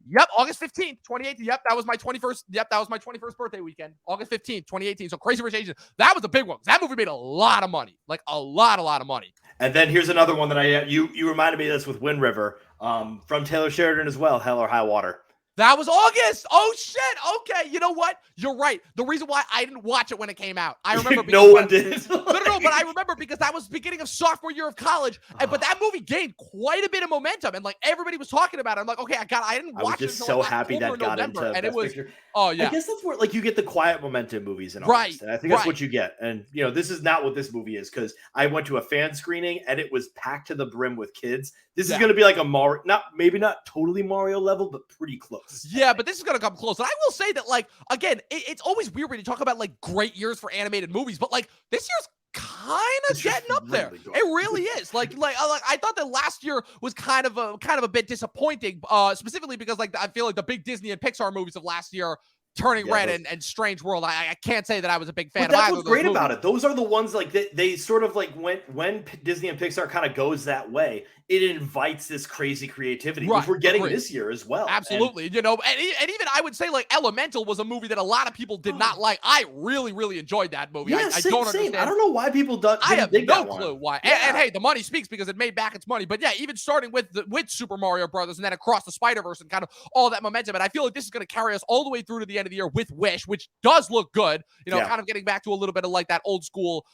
Speaker 1: Yep, August 15th, 2018. Yep, that was my 21st. Yep, that was my 21st birthday weekend. August 15th, 2018. So Crazy Rich Asians. That was a big one. That movie made a lot of money. Like a lot of money.
Speaker 2: And then here's another one that you reminded me of this with Wind River from Taylor Sheridan as well, Hell or High Water.
Speaker 1: That was August. Oh, shit. Okay. You know what? You're right. The reason why I didn't watch it when it came out, I remember.
Speaker 2: No one did.
Speaker 1: No, but I remember because that was beginning of sophomore year of college. But that movie gained quite a bit of momentum. And like everybody was talking about it. I'm like, okay, I didn't watch it.
Speaker 2: I was just so happy that got into
Speaker 1: and it was.
Speaker 2: Picture.
Speaker 1: Oh, yeah.
Speaker 2: I guess that's where like you get the quiet momentum movies in August.
Speaker 1: Right.
Speaker 2: And I think that's what you get. And, you know, this is not what this movie is because I went to a fan screening and it was packed to the brim with kids. This is going to be like a maybe not totally Mario level, but pretty close. close.
Speaker 1: Yeah, but this is gonna come close. And I will say that, like, again, it's always weird when you talk about like great years for animated movies, but like this year's kind of getting up there.
Speaker 2: Really
Speaker 1: It really is. Like I thought that last year was kind of a bit disappointing, specifically because like I feel like the big Disney and Pixar movies of last year, Turning Red and Strange World, I can't say that I was a big fan
Speaker 2: but
Speaker 1: of
Speaker 2: that's
Speaker 1: either
Speaker 2: what's
Speaker 1: of those
Speaker 2: great
Speaker 1: movies.
Speaker 2: about it. Those are the ones like they sort of like when Disney and Pixar kind of goes that way, it invites this crazy creativity, which we're getting this year as well.
Speaker 1: Absolutely. And even I would say like Elemental was a movie that a lot of people did not like. I really, really enjoyed that movie.
Speaker 2: Yeah,
Speaker 1: I don't understand.
Speaker 2: I don't know why people don't.
Speaker 1: I have no clue why.
Speaker 2: Yeah.
Speaker 1: And hey, the money speaks because it made back its money. But yeah, even starting with Super Mario Brothers and then Across the Spider-Verse and kind of all that momentum. And I feel like this is going to carry us all the way through to the end of the year with Wish, which does look good. Kind of getting back to a little bit of like that old school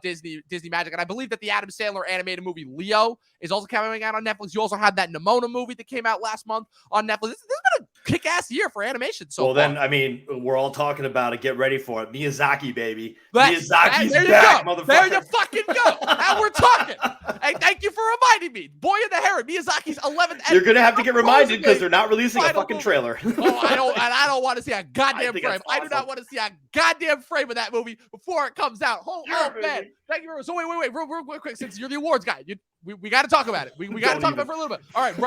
Speaker 1: Disney magic. And I believe that the Adam Sandler animated movie Leo is also coming out on Netflix. You also had that Nimona movie that came out last month on Netflix. This has been a kick-ass year for animation so far.
Speaker 2: Then, I mean, we're all talking about it. Get ready for it. Miyazaki, baby.
Speaker 1: Miyazaki's
Speaker 2: back, motherfucker.
Speaker 1: There you fucking go. Now we're talking. Hey, thank you for reminding me. Boy in the Heron, Miyazaki's 11th.
Speaker 2: You're going to have to get reminded because they're not releasing a fucking trailer.
Speaker 1: I don't want to see a goddamn frame.
Speaker 2: Awesome.
Speaker 1: I do not want to see a goddamn frame of that movie before it comes out. Oh, man. Thank you very much. So wait, real quick, since you're the awards guy, we got to talk about it. We got to talk about it for a little bit. All right,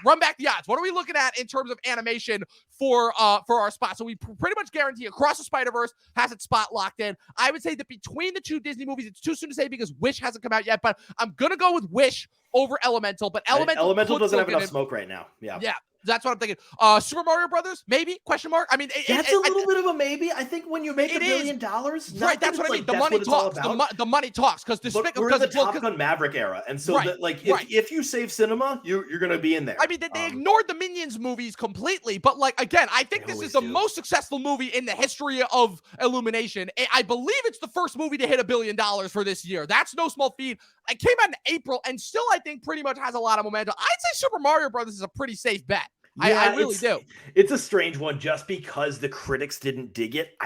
Speaker 1: run back the odds. What are we looking at in terms of animation for our spot? So we pretty much guarantee Across the Spider-Verse has its spot locked in. I would say that between the two Disney movies, it's too soon to say because Wish hasn't come out yet, but I'm going to go with Wish over Elemental. But Elemental
Speaker 2: doesn't have enough smoke right now.
Speaker 1: Yeah. That's what I'm thinking. Super Mario Brothers, maybe? Question mark. I mean,
Speaker 2: that's a little bit of a maybe. I think when you make $1 billion,
Speaker 1: right? That's what I mean. The money talks. The money talks because
Speaker 2: we're in the Top Gun Maverick era, and so if you save cinema, you're going to be in there.
Speaker 1: I mean, they ignored the Minions movies completely, but like again, I think this is the most successful movie in the history of Illumination. I believe it's the first movie to hit $1 billion for this year. That's no small feat. It came out in April, and still I think pretty much has a lot of momentum. I'd say Super Mario Brothers is a pretty safe bet. I really do.
Speaker 2: It's a strange one just because the critics didn't dig it.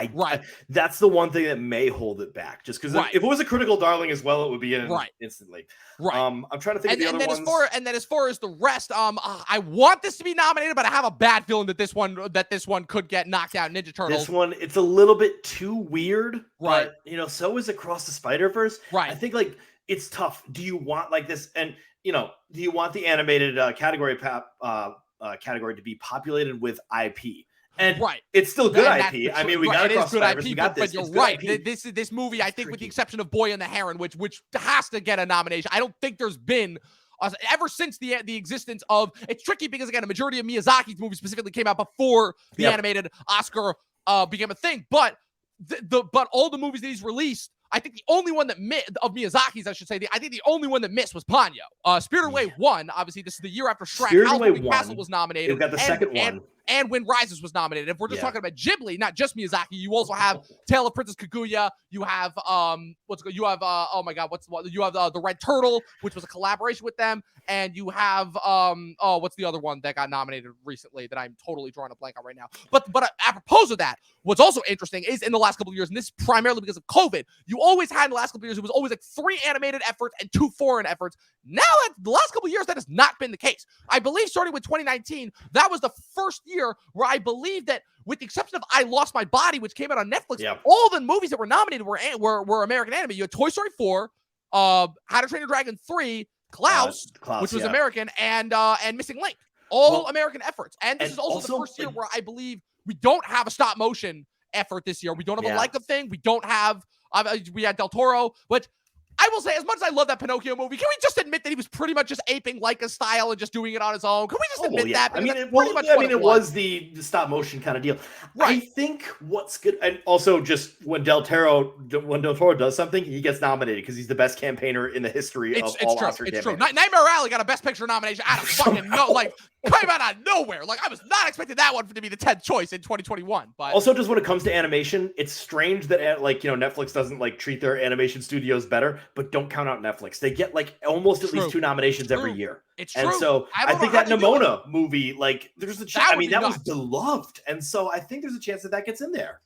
Speaker 2: That's the one thing that may hold it back. Just because if it was a critical darling as well, it would be in instantly.
Speaker 1: Right.
Speaker 2: I'm trying to think of the other ones.
Speaker 1: As far as the rest, I want this to be nominated, but I have a bad feeling that this one could get knocked out. Ninja Turtles.
Speaker 2: This one, it's a little bit too weird.
Speaker 1: Right.
Speaker 2: But, so is Across the Spider-Verse.
Speaker 1: Right.
Speaker 2: I think like it's tough. Do you want like this? And do you want the animated category to be populated with IP? And it's still good IP. I mean, we got Across the Spider-Verse. We got this.
Speaker 1: But you're right. This movie, I think, with the exception of Boy and the Heron, which has to get a nomination. I don't think there's been ever since the existence of. It's tricky because again, a majority of Miyazaki's movies specifically came out before the animated Oscar became a thing. But but all the movies that he's released, I think the only one that of Miyazaki's, I should say, I think the only one that missed was Ponyo. Spirited Away won. Obviously, this is the year after Shrek. Howl's Castle was nominated.
Speaker 2: We've got the second one.
Speaker 1: And Wind Rises was nominated. If we're just talking about Ghibli, not just Miyazaki, you also have Tale of Princess Kaguya. You have the Red Turtle, which was a collaboration with them, and you have what's the other one that got nominated recently that I'm totally drawing a blank on right now. But apropos of that, what's also interesting is in the last couple of years, and this is primarily because of COVID, you always had in the last couple of years, it was always like 3 animated efforts and 2 foreign efforts. Now, the last couple of years, that has not been the case. I believe starting with 2019, that was the first year where I believe that, with the exception of I Lost My Body, which came out on Netflix, all the movies that were nominated were American anime. You had Toy Story 4, How to Train Your Dragon 3, Klaus, which was American, and Missing Link. All American efforts. And this is also the first year where I believe we don't have a stop motion effort this year. We don't have a Leica thing. We don't have, we had Del Toro, but I will say, as much as I love that Pinocchio movie, can we just admit that he was pretty much just aping Leica's style and just doing it on his own? Can we just admit that?
Speaker 2: I mean, it was the stop motion kind of deal. Right. I think what's good, and also just when Del Toro does something, he gets nominated because he's the best campaigner in the history of all Oscar campaigns. It's true.
Speaker 1: Nightmare Alley got a Best Picture nomination out of fucking came out of nowhere. Like, I was not expecting that one to be the 10th choice in 2021. But
Speaker 2: also, just when it comes to animation, it's strange that Netflix doesn't treat their animation studios better, but don't count out Netflix. They get almost at least 2 nominations every year.
Speaker 1: It's true.
Speaker 2: And so I think that Nimona movie, there's a chance. I mean, that was beloved, and so I think there's a chance that gets in there.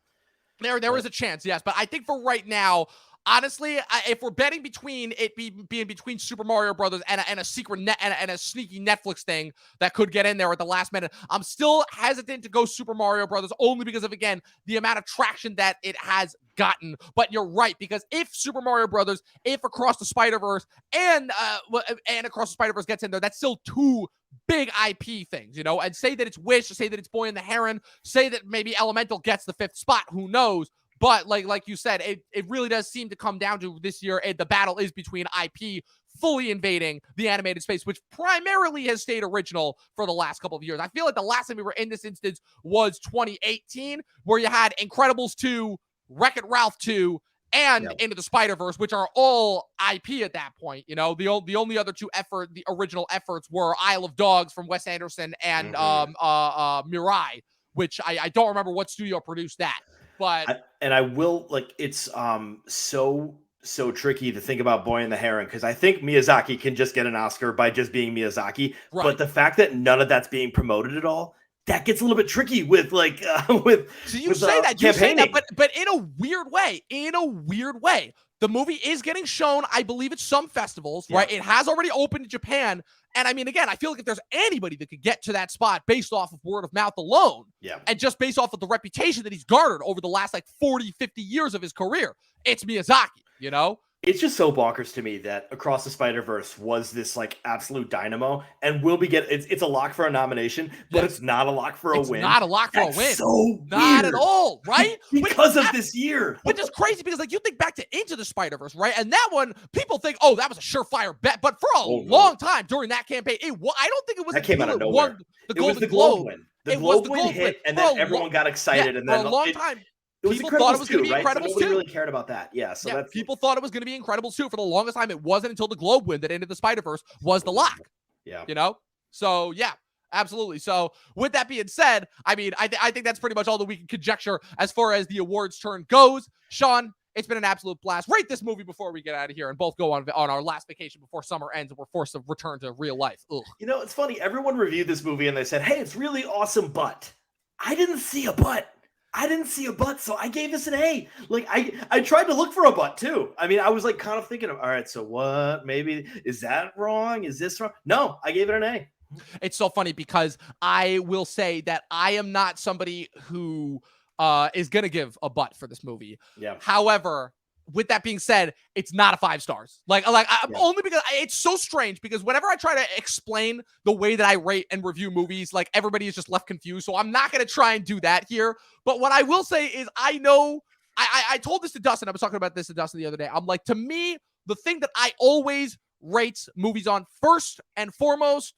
Speaker 1: There is a chance, yes, but I think for right now, Honestly, if we're betting between it being between Super Mario Brothers and a secret and a sneaky Netflix thing that could get in there at the last minute, I'm still hesitant to go Super Mario Brothers only because of, again, the amount of traction that it has gotten. But you're right, because if Super Mario Brothers, if Across the Spider-Verse and Across the Spider-Verse gets in there, that's still two big IP things, and say that it's Wish, say that it's Boy and the Heron, say that maybe Elemental gets the 5th spot, who knows? But like you said, it really does seem to come down to this year. The battle is between IP fully invading the animated space, which primarily has stayed original for the last couple of years. I feel like the last time we were in this instance was 2018, where you had Incredibles 2, Wreck-It Ralph 2, and Into the Spider-Verse, which are all IP at that point. The only other two the original efforts were Isle of Dogs from Wes Anderson and Mirai, which I don't remember what studio produced that. But
Speaker 2: I will, like, it's so tricky to think about Boy and the Heron, because I think Miyazaki can just get an Oscar by just being Miyazaki. Right. But the fact that none of that's being promoted at all, that gets a little bit tricky with with.
Speaker 1: So you say that, but in a weird way, the movie is getting shown, I believe, at some festivals, right? It has already opened in Japan. And I mean, again, I feel like if there's anybody that could get to that spot based off of word of mouth alone, and just based off of the reputation that he's garnered over the last 40, 50 years of his career, it's Miyazaki,
Speaker 2: It's just so bonkers to me that Across the Spider-Verse was this absolute dynamo, and will be it's a lock for a nomination, but it's not a lock for a win.
Speaker 1: It's not a lock for a win.
Speaker 2: So
Speaker 1: not at all, right?
Speaker 2: because of this year.
Speaker 1: Which is crazy, because you think back to Into the Spider-Verse, right? And that one, people think, oh, that was a surefire bet. But for a long time during that campaign, I don't think it was.
Speaker 2: That came out of nowhere. It was the Globe win. The Globe win hit, and then everyone got excited. And then
Speaker 1: for a long time.
Speaker 2: People thought it was going to be Incredibles 2. Nobody really cared about that. So
Speaker 1: people thought it was going to be Incredibles 2 for the longest time. It wasn't until the Globe win that Into the Spider-Verse was the lock. So yeah, absolutely. So with that being said, I mean, I think that's pretty much all that we can conjecture as far as the awards turn goes. Sean, it's been an absolute blast. Rate this movie before we get out of here and both go on our last vacation before summer ends and we're forced to return to real life. Ugh.
Speaker 2: It's funny. Everyone reviewed this movie and they said, hey, it's really awesome, but I didn't see a but. So I gave this an A. I tried to look for a but too. I mean, I was kind of thinking of, all right, so what? Maybe is that wrong? Is this wrong? No, I gave it an A.
Speaker 1: It's so funny because I will say that I am not somebody who is going to give a but for this movie.
Speaker 2: Yeah.
Speaker 1: However, with that being said, it's not a 5 stars. Only because it's so strange, because whenever I try to explain the way that I rate and review movies, everybody is just left confused. So I'm not going to try and do that here. But what I will say is, I know I told this to Dustin. I was talking about this to Dustin the other day. I'm like, to me, the thing that I always rate movies on first and foremost,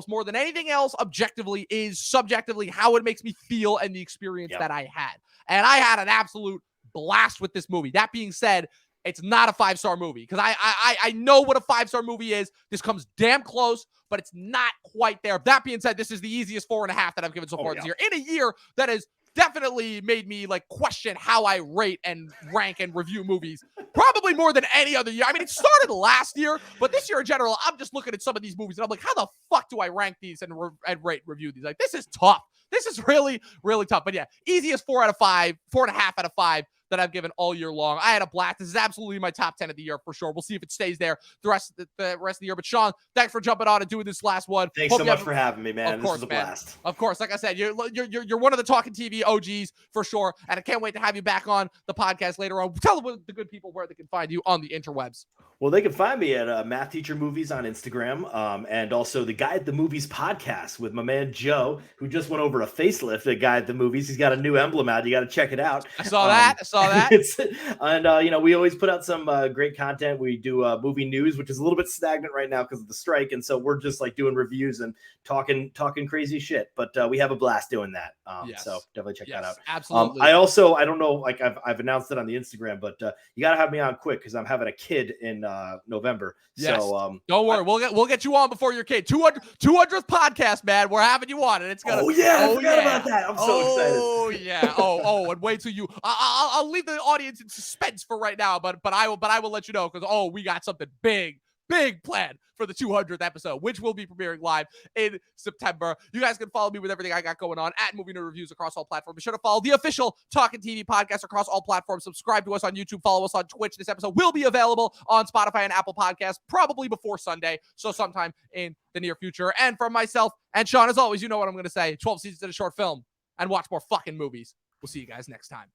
Speaker 1: more than anything else, objectively, is subjectively how it makes me feel and the experience that I had. And I had an absolute blast with this movie. That being said, it's not a 5-star movie, because I know what a 5-star movie is. This comes damn close, but it's not quite there. That being said, this is the easiest 4.5 that I've given so far this year, in a year that has definitely made me question how I rate and rank and review movies, probably more than any other year. I mean, it started last year, but this year in general, I'm just looking at some of these movies and I'm like, how the fuck do I rank these and rate review these? This is tough. This is really, really tough. But yeah, easiest 4 out of 5, 4.5 out of 5 that I've given all year long. I had a blast. This is absolutely my top 10 of the year for sure. We'll see if it stays there the rest of the year. But Sean, thanks for jumping on and doing this last one.
Speaker 2: Thanks so much for having me, man. This was a blast.
Speaker 1: Of course, like I said, you're one of the Talking TV OGs for sure, and I can't wait to have you back on the podcast later on. Tell the good people where they can find you on the interwebs.
Speaker 2: Well, they can find me at Math Teacher Movies on Instagram, and also the Guy at the Movies podcast with my man Joe, who just went over a facelift at Guy at the Movies. He's got a new emblem out. You got to check it out.
Speaker 1: I saw that.
Speaker 2: And we always put out some great content. We do movie news, which is a little bit stagnant right now because of the strike, and so we're just doing reviews and talking crazy shit. But we have a blast doing that. So definitely check that out.
Speaker 1: Absolutely.
Speaker 2: I don't know, I've announced it on the Instagram, but you got to have me on quick because I'm having a kid in November.
Speaker 1: Yes.
Speaker 2: So
Speaker 1: don't worry, we'll get you on before your kid. 200th podcast, man. We're having you on, and it's gonna.
Speaker 2: I forgot about that. I'm so excited.
Speaker 1: Oh yeah. And wait till you. I'll leave the audience in suspense for right now, but I will let you know, because we got something big big plan for the 200th episode, which will be premiering live in September. You guys can follow me with everything I got going on at Movie Nerd Reviews across all platforms. Be sure to follow the official Talking TV podcast across all platforms. Subscribe to us on YouTube. Follow us on Twitch. This episode will be available on Spotify and Apple Podcasts probably before Sunday, so sometime in the near future. And from myself and Sean, as always, you know what I'm going to say. 12 seasons in a short film, and watch more fucking movies. We'll see you guys next time.